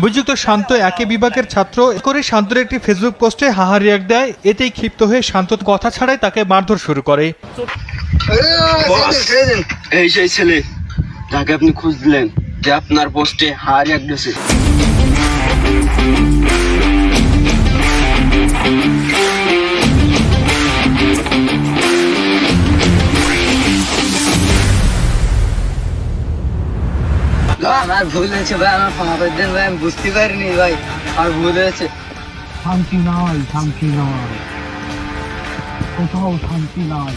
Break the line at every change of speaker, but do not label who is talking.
অভিযুক্ত শান্ত একই বিভাগের ছাত্র করে শান্তর একটি ফেসবুক পোস্টে হাহা রিয়াক্ট দেয়। এতেই ক্ষিপ্ত হয়ে শান্ত কথা ছাড়াই তাকে মারধর শুরু করে।
এই সেই ছেলে তাকে আপনি খুঁজ দিলেন যে আপনার পোস্টে হাহা রিয়াক্ট দিয়েছে।
আমার ভুল হয়েছে ভাই, আমার ক্ষমা করে দেন ভাই, আমি বুঝতে পারিনি ভাই, আমার ভুল হয়েছে।
শান্তি নাই, শান্তি নাই, কোথাও শান্তি নাই।